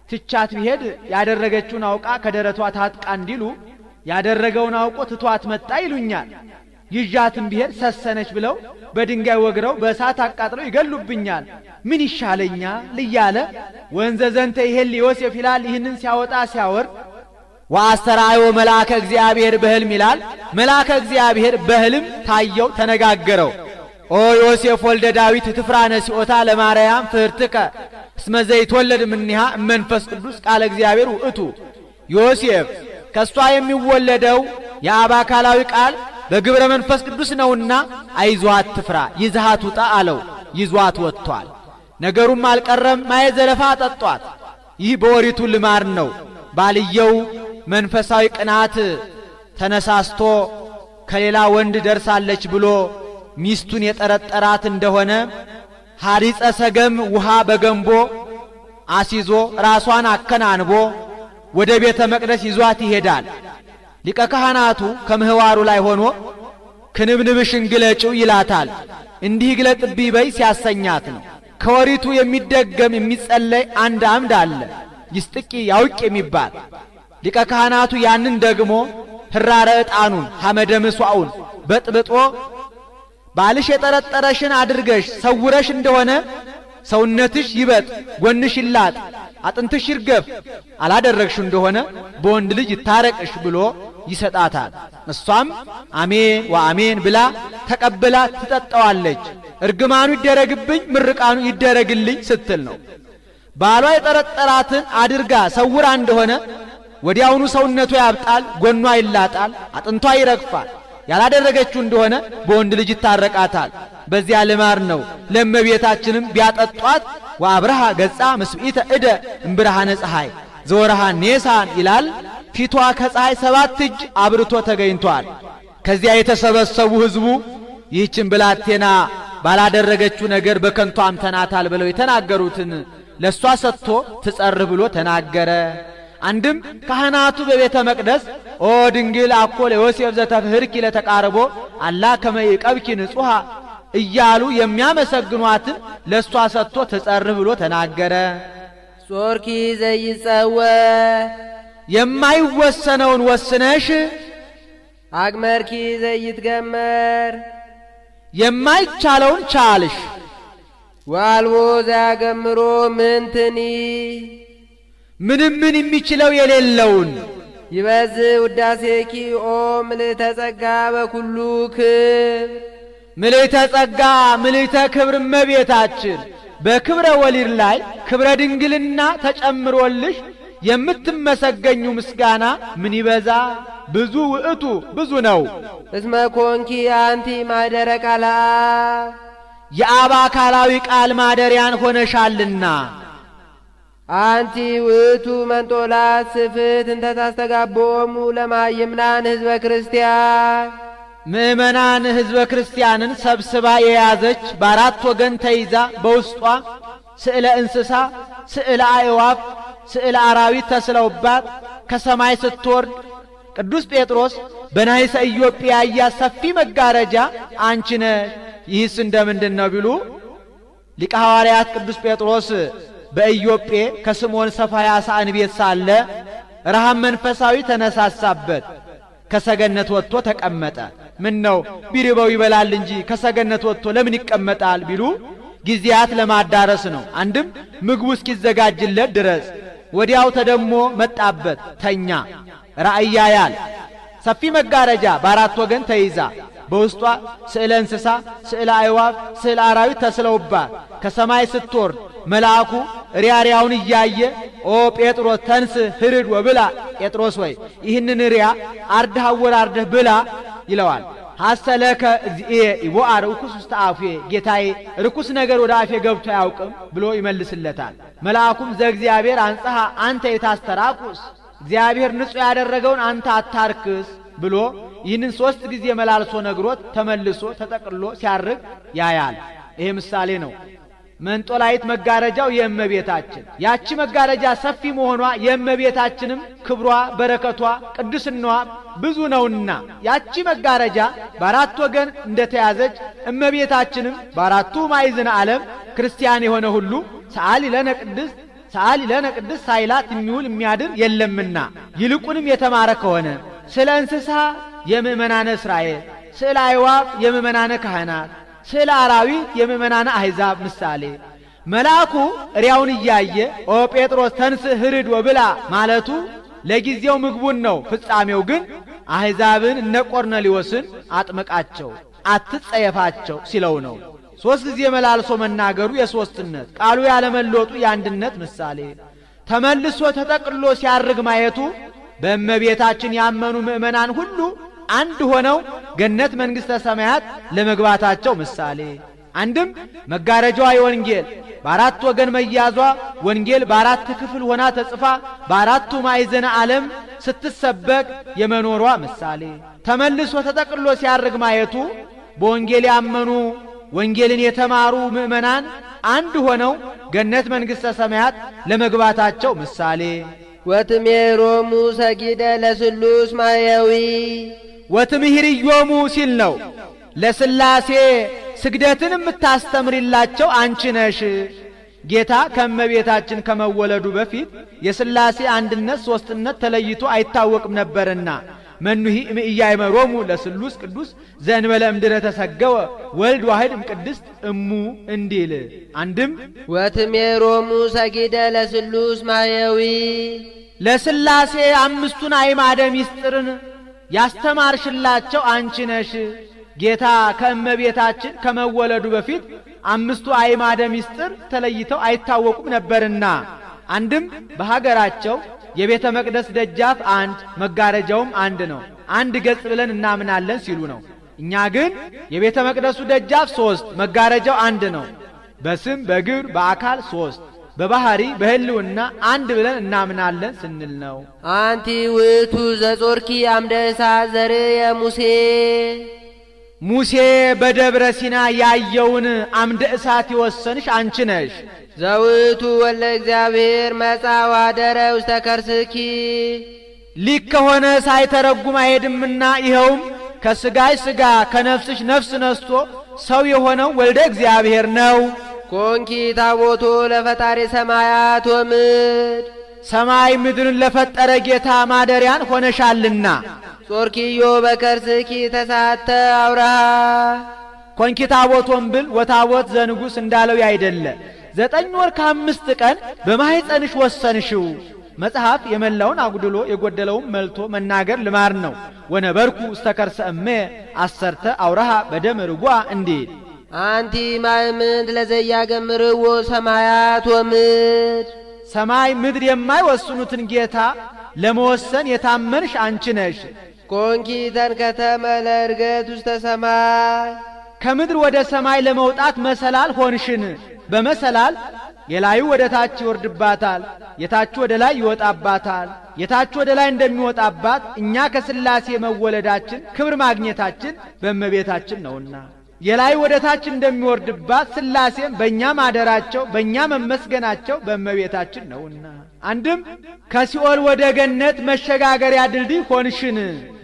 ትቻት ቢሄድ ያደረገችውን አውቃ ከደረቷ ታጥቃ እንዲሉ ያደረገውን አውቆ ትቷት መጣ ይሉኛል። ይዣትም ቢሄድ ሰሰነች ብለው በድንጋይ ወግረው በእሳት አቃጥለው ይገሉብኛል። ምን ይሻለኛል እያለ ወንዘ ዘንተ ይሄል ዮሴፍ ይላል። ይህንን ሲያወጣ ሲያወርድ ወአስተርአዮ መልአከ እግዚአብሔር በሕልም ይላል። መልአከ እግዚአብሔር በሕልም ታየው፣ ተነጋገረው። ኦ ዮሴፍ ወልደ ዳዊት ትፍራነ ሲኦታ ለማርያም ፍርትከ እስመ ዘይትወለድ እምኔሃ መንፈስ ቅዱስ ቃለ እግዚአብሔር ውእቱ። ዮሴፍ ከሷ የሚወለደው የአብ አካላዊ ቃል በግብረ መንፈስ ቅዱስ ነውና አይዟት ትፍራ፣ ይዛት ውጣ አለው። ይዟት ወጥቷል። ነገሩም አልቀረም። ማየ ዘለፋ አጠጧት። ይህ በኦሪቱ ልማድ ነው። ባልየው መንፈሳዊ ቅናት ተነሳስቶ ከሌላ ወንድ ደርሳለች ብሎ ሚስቱን የጠረጠራት እንደሆነ ሐሪጸ ሰገም ውሃ በገንቦ አሲዞ ራሷን አከናንቦ ወደ ቤተ መቅደስ ይዟት ይሄዳል። ሊቀ ካህናቱ ከምህዋሩ ላይ ሆኖ ክንብንብሽን ግለጪው ይላታል። እንዲህ ግለጥብኝ በይ ሲያሰኛት ነው። ከወሪቱ የሚደገም የሚጸለይ አንድ አምድ አለ፣ ይስጥቂ ያውቅ የሚባል። ሊቀ ካህናቱ ያንን ደግሞ ህራረ ዕጣኑን ሐመደ ምስዋውን በጥብጦ ባልሽ የጠረጠረሽን አድርገሽ ሰውረሽ እንደሆነ ሰውነትሽ ይበጥ፣ ጎንሽ ይላጥ፣ አጥንትሽ ይርገፍ፣ አላደረግሽ እንደሆነ በወንድ ልጅ ይታረቅሽ ብሎ ይሰጣታል። እሷም አሜን ወአሜን ብላ ተቀብላ ትጠጣዋለች። እርግማኑ ይደረግብኝ ምርቃኑ ይደረግልኝ ስትል ነው። ባሏ የጠረጠራትን አድርጋ ሰውራ እንደሆነ ወዲያውኑ ሰውነቷ ያብጣል፣ ጎኗ ይላጣል፣ አጥንቷ ይረግፋል። ያላደረገችው እንደሆነ በወንድ ልጅ ይታረቃታል። በዚያ ልማድ ነው። ለእመቤታችንም ቢያጠጧት ወአብርሃ ገጻ ምስቢተ እደ እምብርሃነ ፀሐይ ዘወርሃ ኔሳን ይላል። ፊቷ ከፀሐይ 7 እጅ አብርቶ ተገኝቷል። ከዚያ የተሰበሰቡ ሕዝቡ ይህችን ብላቴና ባላደረገችው ነገር በከንቱ አምተናታል ብለው የተናገሩትን ለሷ ሰጥቶ ትጸርህ ብሎ ተናገረ። አንድም ካህናቱ በቤተ መቅደስ ኦ ድንግል አኮ ለዮሴፍ ዘተፍህርኪ ለተቃርቦ አላ ከመ ይቀብኪ ንጹሃ እያሉ የሚያመሰግኗትን ለሷ ሰጥቶ ትጸርህ ብሎ ተናገረ። ጾርኪ ዘይጸወ የማይወሰነውን ወስነሽ አግመርኪ ዘይትገመር የማይቻለውን ቻልሽ። ዋልቦ ዘያገምሮ ምንትኒ ምንም የሚችለው የሌለውን ይበዝ ውዳሴኪ ኦ ምልዕተ ጸጋ በኩሉ ክብር ምልዕተ ጸጋ ምልዕተ ክብር እመቤታችን በክብረ ወሊድ ላይ ክብረ ድንግልና ተጨምሮልሽ የምትመሰገኙ ምስጋና ምን ይበዛ ብዙ ውእቱ ብዙ ነው። እስመ ኮንኪ አንቲ ማደረ ቃል የአብ አካላዊ ቃል ማደሪያን ሆነሻልና። አንቲ ውእቱ መንጦላት ስፍት እንተ ታስተጋቦሙ ለማይምናን ሕዝበ ክርስቲያን ምእመናን ሕዝበ ክርስቲያንን ሰብስባ የያዘች በአራት ወገን ተይዛ በውስጧ ስዕለ እንስሳ፣ ስዕለ አዕዋፍ፣ ስዕለ አራዊት ተስለውባት ከሰማይ ስትወርድ ቅዱስ ጴጥሮስ በናይሰ ኢዮጵ ያያት ሰፊ መጋረጃ አንቺ ነሽ። ይህስ እንደምንድን ነው ቢሉ ሊቀ ሐዋርያት ቅዱስ ጴጥሮስ በኢዮጴ ከስምዖን ሰፋያሳን ቤት ሳለ ረሃብ መንፈሳዊ ተነሳሳበት። ከሰገነት ወጥቶ ተቀመጠ። ምን ነው ቢርበው ይበላል እንጂ ከሰገነት ወጥቶ ለምን ይቀመጣል ቢሉ ጊዜያት ለማዳረስ ነው። አንድም ምግቡ እስኪዘጋጅለት ድረስ። ወዲያው ተደሞ መጣበት ተኛ። ራእይ ያያል። ሰፊ መጋረጃ በአራት ወገን ተይዛ በውስጧ ስዕለ እንስሳ፣ ስዕለ አዕዋፍ፣ ስዕለ አራዊት ተስለውባት ከሰማይ ስትወርድ መልአኩ ሪያውን እያየ ኦ ጴጥሮስ ተንስ ህርድ ወብላ፣ ጴጥሮስ ወይ ይህንን ሪያ አርደህ አወራርደህ ብላ ይለዋል። ሐሰለከ እግዚእ ይቦአ ርኩስ ውስተ አፌ፣ ጌታዬ ርኩስ ነገር ወደ አፌ ገብቶ አያውቅም ብሎ ይመልስለታል። መልአኩም ዘእግዚአብሔር አንጽሐ አንተ የታስተራቁስ፣ እግዚአብሔር ንጹሕ ያደረገውን አንተ አታርክስ ብሎ ይህንን 3 ጊዜ መላልሶ ነግሮት ተመልሶ ተጠቅሎ ሲያርግ ያያል። ይሄ ምሳሌ ነው። መንጦላይት መጋረጃው የእመቤታችን ያቺ መጋረጃ ሰፊ መሆኗ የእመቤታችንም ክብሯ በረከቷ ቅድስናዋ ብዙ ነውና ያቺ መጋረጃ በአራት ወገን እንደተያዘች እመቤታችንም በአራቱ ማዕዘነ ዓለም ክርስቲያን የሆነ ሁሉ ሰዓሊ ለነ ቅድስት ሰዓሊ ለነ ቅድስት ሳይላት የሚውል የሚያድር የለምና ይልቁንም የተማረ ከሆነ ስለ እንስሳ የምእመናነ እስራኤል፣ ስለ አዕዋፍ የምእመናነ ካህናት፣ ስለ አራዊት የምእመናነ አሕዛብ ምሳሌ መልአኩ ሪያውን እያየ ኦ ጴጥሮስ ተንስ ህርድ ወብላ ማለቱ ለጊዜው ምግቡን ነው። ፍጻሜው ግን አሕዛብን እነ ቆርኔሌዎስን አጥምቃቸው አትጸየፋቸው ሲለው ነው። 3 ጊዜ መላልሶ መናገሩ የሶስትነት ቃሉ ያለመለወጡ የአንድነት ምሳሌ ተመልሶ ተጠቅሎ ሲያርግ ማየቱ በእመቤታችን ያመኑ ምእመናን ሁሉ አንድ ሆነው ገነት መንግሥተ ሰማያት ለመግባታቸው ምሳሌ። አንድም መጋረጃዋ የወንጌል በአራት ወገን መያዟ ወንጌል በአራት ክፍል ሆና ተጽፋ በአራቱ ማዕዘነ ዓለም ስትሰበክ የመኖሯ ምሳሌ ተመልሶ ተጠቅሎ ሲያርግ ማየቱ በወንጌል ያመኑ ወንጌልን የተማሩ ምእመናን አንድ ሆነው ገነት መንግሥተ ሰማያት ለመግባታቸው ምሳሌ። ወትሜሮሙ ሰጊደ ለስሉስ ማያዊ ወትምህርዮሙ ሲል ነው። ለስላሴ ስግደትን የምታስተምሪላቸው አንቺ ነሽ። ጌታ ከእመቤታችን ከመወለዱ በፊት የስላሴ አንድነት ሶስትነት ተለይቶ አይታወቅም ነበርና መኑሂ እምኢያእመሮሙ ለስሉስ ቅዱስ ዘእንበለ እምድረ ተሰገወ ወልድ ዋሕድ እምቅድስት እሙ እንዲል። አንድም ወትሜሮሙ ሰጊደ ለስሉስ ማያዊ ለስላሴ አምስቱን አዕማደ ምስጢርን ያስተማርሽላቸው አንቺ ነሽ። ጌታ ከእመቤታችን ከመወለዱ በፊት አምስቱ አዕማደ ምስጢር ተለይተው አይታወቁም ነበርና አንድም በሀገራቸው የቤተ መቅደስ ደጃፍ አንድ መጋረጃውም አንድ ነው፣ አንድ ገጽ ብለን እናምናለን ሲሉ ነው። እኛ ግን የቤተ መቅደሱ ደጃፍ 3 መጋረጃው አንድ ነው። በስም በግብር በአካል 3 በባህሪ በህልውና አንድ ብለን እናምናለን ስንል ነው። አንቲ ውእቱ ዘጾርኪ አምደ እሳት ዘርየ ሙሴ ሙሴ በደብረ ሲና ያየውን አምደ እሳት የወሰንሽ አንቺ ነሽ። ዘውእቱ ወለ እግዚአብሔር መጻ ወአደረ ውስተ ከርስኪ ሊክ ከሆነ ሳይተረጉም አይሄድምና ይኸውም ከስጋሽ ስጋ ከነፍስሽ ነፍስ ነስቶ ሰው የሆነው ወልደ እግዚአብሔር ነው። ኮንኪ ታቦቶ ለፈጣሪ ሰማያት ወምድር ሰማይ ምድርን ለፈጠረ ጌታ ማደሪያን ሆነሻልና። ጾርኪዮ በከርስኪ ተሳተ አውራሃ ኮንኪ ታቦቶም ብል ወታቦት ዘንጉስ እንዳለው ያይደለ 9 ወር ከ5 ቀን በማህፀንሽ ወሰንሽው። መጽሐፍ የመላውን አጉድሎ የጎደለውን መልቶ መናገር ልማር ነው። ወነበርኩ እስተከርሰ እሜ 10 አውራሃ በደም ርጓ እንዲል አንቲ ማእምንት ለዘያገምርዎ ሰማያት ወምድር ሰማይ ምድር የማይወስኑትን ጌታ ለመወሰን የታመንሽ አንቺ ነሽ። ኮንኪ ተንከተመ ለእርገት ውስተ ሰማይ ከምድር ወደ ሰማይ ለመውጣት መሰላል ሆንሽን። በመሰላል የላዩ ወደ ታች ይወርድባታል፣ የታች ወደ ላይ ይወጣባታል። የታች ወደ ላይ እንደሚወጣባት እኛ ከሥላሴ መወለዳችን ክብር ማግኘታችን በእመቤታችን ነውና የላይ ወደ ታች እንደሚወርድባት ሥላሴም በእኛ ማደራቸው በእኛ መመስገናቸው በእመቤታችን ነውና አንድም ከሲኦል ወደ ገነት መሸጋገሪያ ድልድይ ሆንሽን።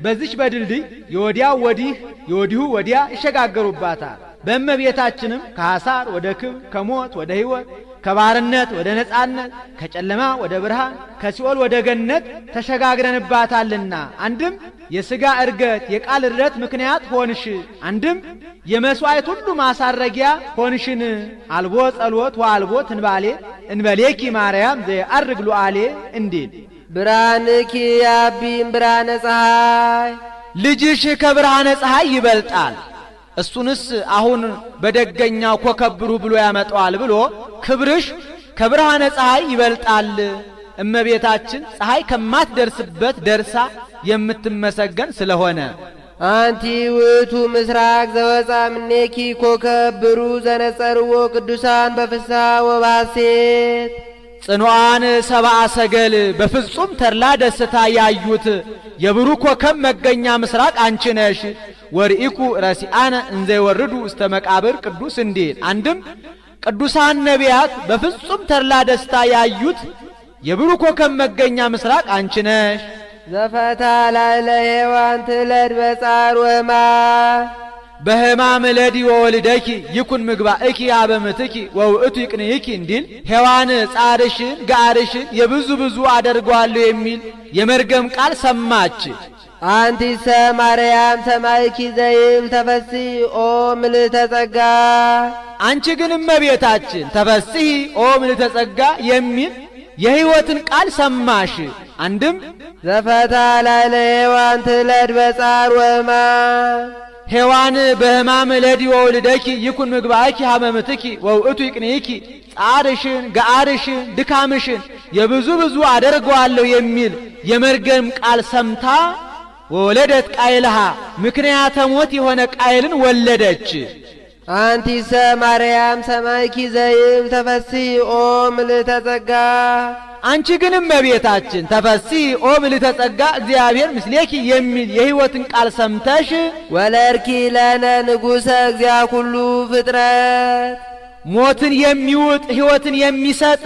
በዚች በድልድይ የወዲያው ወዲህ የወዲሁ ወዲያ ይሸጋገሩባታል። በእመቤታችንም ከሐሳር ወደ ክብር ከሞት ወደ ሕይወት ከባርነት ወደ ነጻነት ከጨለማ ወደ ብርሃን ከሲኦል ወደ ገነት ተሸጋግረንባታልና አንድም የሥጋ እርገት የቃል እርገት ምክንያት ሆንሽ፣ አንድም የመስዋዕት ሁሉ ማሳረጊያ ሆንሽን። አልቦ ጸሎት ወአልቦ ትንባሌ እንበሌኪ ማርያም ዘየዐርግ ሉዓሌ እንዲል ብርሃንኪ ያቢም ብርሃነ ፀሐይ ልጅሽ ከብርሃነ ፀሐይ ይበልጣል። እሱንስ አሁን በደገኛው ኮከብሩ ብሎ ያመጣዋል ብሎ ክብርሽ ከብርሃነ ፀሐይ ይበልጣል። እመቤታችን ፀሐይ ከማትደርስበት ደርሳ የምትመሰገን ስለሆነ አንቲ ውእቱ ምስራቅ ዘወፃ ምኔኪ ኮከብሩ ዘነጸርዎ ቅዱሳን በፍስሐ ወባሴት ጽኑዓን ሰብአ ሰገል በፍጹም ተድላ ደስታ ያዩት የብሩክ ኮከብ መገኛ ምስራቅ አንቺ ነሽ። ወርኢኩ ረሲአነ እንዘ ይወርዱ እስተ መቃብር ቅዱስ እንዲል አንድም ቅዱሳን ነቢያት በፍጹም ተድላ ደስታ ያዩት የብሩክ ኮከብ መገኛ ምስራቅ አንቺ ነሽ። ዘፈታ ላዕለ ሔዋን ትለድ በጻር ወሕማም በሕማም ለዲ ወወልደኪ ይኩን ምግባእኪ አበምትኪ ወውእቱ ይቅንይኪ እንዲል ሔዋን ጻርሽን ጋርሽን የብዙ ብዙ አደርገዋለሁ የሚል የመርገም ቃል ሰማች። አንቲሰ ማርያም ሰማይኪ ዘይብል ተፈሥሒ ኦ ምልዕተ ጸጋ አንቺ ግን እመቤታችን ተፈሥሒ ኦ ምልዕተ ጸጋ የሚል የሕይወትን ቃል ሰማሽ። አንድም ዘፈታ ላዕለ ሔዋን ትለድ በጻር ወሕማም ሔዋን በሕማም ለዲ ወወልደኪ ይኩን ምግባእኪ ሀመምትኪ ወውእቱ ይቅንይኪ ጻርሽን ጋርሽን ድካምሽን የብዙ ብዙ አደርገዋለሁ የሚል የመርገም ቃል ሰምታ ወወለደት ቃይልሃ ምክንያተ ሞት የሆነ ቃይልን ወለደች። አንቲሰ ማርያም ሰማይኪ ዘይብል ተፈሥሒ ኦ ምልዕተ ጸጋ አንቺ ግን እመቤታችን ተፈሥሒ ኦ ምልዕተ ጸጋ እግዚአብሔር ምስሌኪ የሚል የሕይወትን ቃል ሰምተሽ ወለድኪ ለነ ንጉሠ እግዚአ ኩሉ ፍጥረት ሞትን የሚውጥ ሕይወትን የሚሰጥ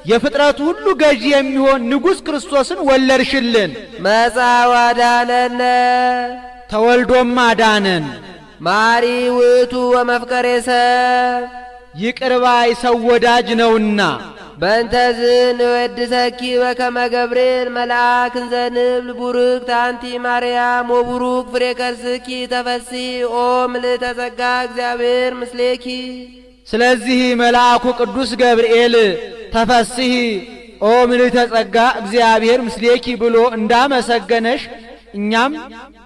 የፍጥረቱ ሁሉ ገዢ የሚሆን ንጉሥ ክርስቶስን ወለድሽልን። መጻ ወአዳነነ ተወልዶም አዳነን። ማሪ ውእቱ ወመፍቀሬ ሰብ ይቅር ባይ ሰው ወዳጅ ነውና በእንተዝ ንወድሰኪ በከመ ገብርኤል መልአክ እንዘ ንብል ቡርክት አንቲ ማርያም ወቡሩክ ፍሬ ከርስኪ ተፈሥሒ ኦ ምልዕተ ጸጋ እግዚአብሔር ምስሌኪ። ስለዚህ መልአኩ ቅዱስ ገብርኤል ተፈሥሒ ኦ ምልዕተ ጸጋ እግዚአብሔር ምስሌኪ ብሎ እንዳመሰገነሽ እኛም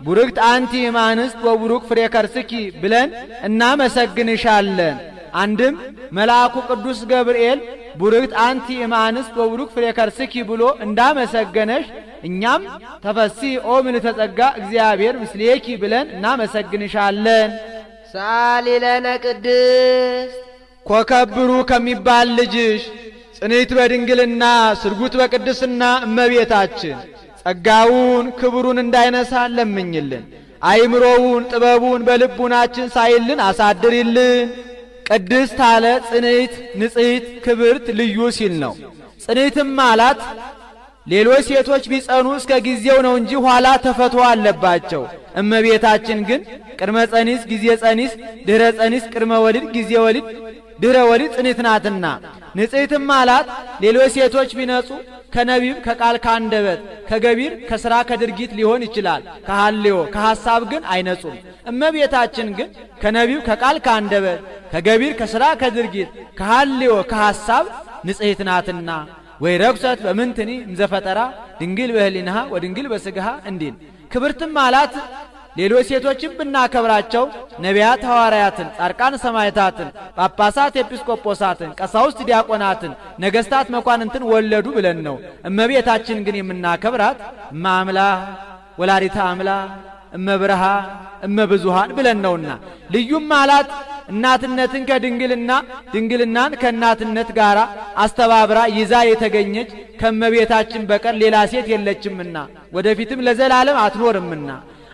ቡርክት አንቲ እማንስት ወቡሩክ ፍሬ ከርስኪ ብለን እናመሰግንሻለን። አንድም መልአኩ ቅዱስ ገብርኤል ቡርክት አንቲ እማንስት ወቡሩክ ፍሬ ከርስኪ ብሎ እንዳመሰገነሽ እኛም ተፈሥሒ ኦ ምልዕተ ጸጋ እግዚአብሔር ምስሌኪ ብለን እናመሰግንሻለን። ሳሊ ለነ ቅድስት ኮከብሩ ከሚባል ልጅሽ ጽንዕት በድንግልና ስርጉት በቅድስና እመቤታችን ጸጋውን ክብሩን እንዳይነሳ ለምኝልን። አይምሮውን ጥበቡን በልቡናችን ሳይልን አሳድሪልን። ቅድስት አለ ጽንዕት ንጽሕት ክብርት ልዩ ሲል ነው። ጽንዕትም አላት ሌሎች ሴቶች ቢጸኑ እስከ ጊዜው ነው እንጂ ኋላ ተፈትዋ አለባቸው። እመቤታችን ግን ቅድመ ጸኒስ ጊዜ ጸኒስ ድህረ ጸኒስ ቅድመ ወሊድ ጊዜ ወሊድ ድህረ ወሊድ ጽኒት ናትና ንጽሕትም አላት። ሌሎች ሴቶች ቢነጹ ከነቢብ ከቃል ከአንደበት ከገቢር ከሥራ ከድርጊት ሊሆን ይችላል። ከሐልዮ ከሐሳብ ግን አይነጹም። እመቤታችን ግን ከነቢብ ከቃል ከአንደበት ከገቢር ከሥራ ከድርጊት ከሐልዮ ከሐሳብ ንጽሕት ናትና ወይ ረኩሰት በምንትኒ እምዘፈጠራ ድንግል በህሊናሃ ወድንግል በሥጋሃ እንዲል ክብርትም አላት። ሌሎች ሴቶችን ብናከብራቸው ነቢያት ሐዋርያትን፣ ጻድቃን ሰማዕታትን፣ ጳጳሳት ኤጲስቆጶሳትን፣ ቀሳውስት ዲያቆናትን፣ ነገሥታት መኳንንትን ወለዱ ብለን ነው። እመቤታችን ግን የምናከብራት እመ አምላክ ወላዲተ አምላክ እመ ብርሃን እመ ብዙኃን ብለን ነውና ልዩም አላት። እናትነትን ከድንግልና ድንግልናን ከእናትነት ጋር አስተባብራ ይዛ የተገኘች ከእመቤታችን በቀር ሌላ ሴት የለችምና ወደፊትም ለዘላለም አትኖርምና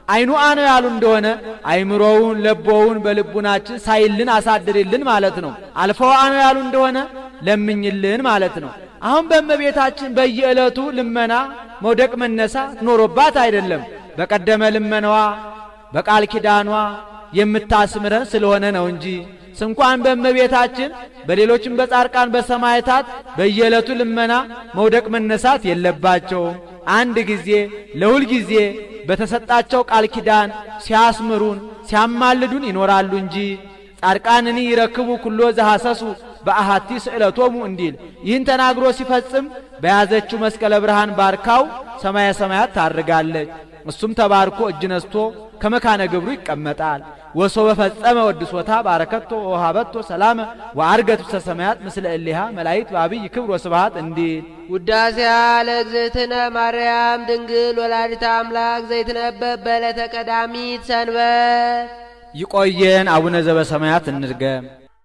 አይኑ አነ ያሉ እንደሆነ አይምሮውን ለቦውን በልቡናችን ሳይልን አሳድርልን ማለት ነው። አልፈው አነ ያሉ እንደሆነ ለምኝልን ማለት ነው። አሁን በእመቤታችን በየዕለቱ ልመና መውደቅ መነሳት ኖሮባት አይደለም። በቀደመ ልመናዋ በቃል ኪዳኗ የምታስምረን ስለሆነ ነው እንጂ ስንኳን በእመቤታችን በሌሎችም በጻድቃን በሰማዕታት በየዕለቱ ልመና መውደቅ መነሳት የለባቸውም። አንድ ጊዜ ለሁል ጊዜ በተሰጣቸው ቃል ኪዳን ሲያስምሩን ሲያማልዱን ይኖራሉ እንጂ ጻድቃንኒ ይረክቡ ኩሎ ዘሐሰሱ በአሐቲ ስዕለቶሙ እንዲል ይህን ተናግሮ ሲፈጽም በያዘችው መስቀለ ብርሃን ባርካው ሰማየ ሰማያት ታርጋለች። እሱም ተባርኮ እጅ ነስቶ ከመካነ ግብሩ ይቀመጣል። ወሶ በፈጸመ ወድሶታ ባረከቶ ወሃበቶ ሰላመ ወአርገት ውስተ ሰማያት ምስለ እሊሃ መላእክት በአብይ ክብር ወስብሐት እንዲል ውዳሴያ ለእግዝእትነ ማርያም ድንግል ወላዲተ አምላክ ዘይትነበብ በዕለተ ቀዳሚት ሰንበት። ይቆየን። አቡነ ዘበሰማያት እንድገም።